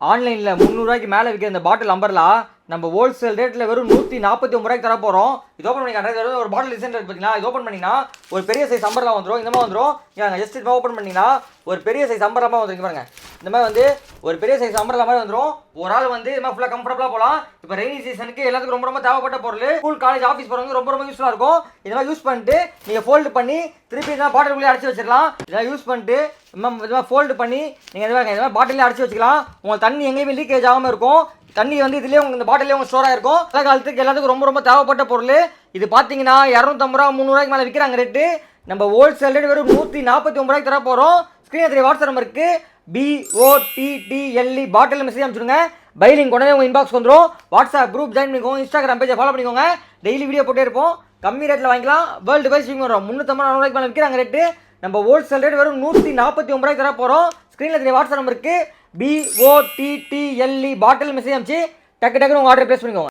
ஆன்லைனில் 300 ரூபாய்க்கு மேலே விற்கிற இந்த பாட்டில் அம்பர்லாம் நம்ம ஹோல்சேல் ரேட்டில் வெறும் 149 ரூபாய்க்கு தர போகிறோம். இது ஓப்பன் பண்ணி காட்டுறது ஒரு பாட்டில் டிசைன் பார்த்தீங்கன்னா இது ஓப்பன் பண்ணிங்கன்னா ஒரு பெரிய சைஸ் அம்பர்லாம் வந்துடும். இந்த மாதிரி வந்துடும். இங்கே ஜஸ்ட் இது ஓப்பன் பண்ணிங்கன்னா ஒரு பெரிய சைஸ் அம்பர்லாமா வந்துருக்கு பாருங்க. இந்த மாதிரி வந்து ஒரு பெரிய சைஸ் அம்பர்லா மாதிரி வந்துடும். ஒரு ஆள் வந்து இது மாதிரி ஃபுல்லாக கம்ஃபர்டபுளாக போகலாம். இப்போ ரெய்னி சீசனுக்கு எல்லாத்துக்கும் ரொம்ப தேவைப்பட்ட பொருள். ஸ்கூல் காலேஜ் ஆஃபீஸ் போகிறவங்க ரொம்ப யூஸ்ஃபுல்லாக இருக்கும். இந்த மாதிரி யூஸ் பண்ணிட்டு நீங்கள் ஃபோல்டு பண்ணி திருப்பி இந்த பாட்டிலுக்குள்ளே அடைச்சி வச்சிடலாம். இதெல்லாம் யூஸ் பண்ணிட்டு இது மாதிரி ஃபோல்டு பண்ணி நீங்கள் இந்த மாதிரி பாட்டிலே அடைச்சி வச்சுக்கலாம். உங்களுக்கு தண்ணி எங்கேயுமே லீக்கேஜ் ஆகாமல் இருக்கும். தண்ணி வந்து இதுலேயே உங்களுக்கு இந்த பாட்டிலே உங்களுக்கு ஸ்டோராக இருக்கும். மழை காலத்துக்கு எல்லாத்துக்கும் ரொம்ப தேவைப்பட்ட பொருள். இது பார்த்தீங்கன்னா 250 ரூபா 300 ரூபாய்க்கு மேலே விற்கிறாங்க ரேட்டு. நம்ம ஹோல்சேல் ரேட் வெறும் 149 ரூபாய்க்கு தர போகிறோம். ஸ்க்ரீன் தெரிய வாட்ஸ்அப் நம்பருக்கு BOTTLE பாட்டில் மெசேஜ் அனுப்பிச்சுடுங்க. பைலிங் உடனே உங்கள் இன்பாக்ஸ் வந்துடும். வாட்ஸ்அப் குரூப் ஜாயின் பண்ணிக்கோங்க. இன்ஸ்டாகிராம் பேஜை ஃபாலோ பண்ணிக்கோங்க. டெய்லி வீடியோ போட்டே இருப்போம். கம்மி ரேட்டில் வாங்கிக்கலாம். வேர்ல்டு வைஸ் விங் வரும். 350 ரூபாய்க்கு மேலே விற்கிறாங்க ரேட்டு. நம்ம ஹோல்சேல் ரேட் வெறும் 149 ரூபாய்க்கு தர போகிறோம். ஸ்க்ரீனில் தெரிய வாட்ஸ்அப் நம்பருக்கு BOTTLE பாட்டில் மெசேஜ் அனுப்பிச்சு டக்கு உங்கள் ஆர்டர் ப்ளேஸ் பண்ணிக்கோங்க.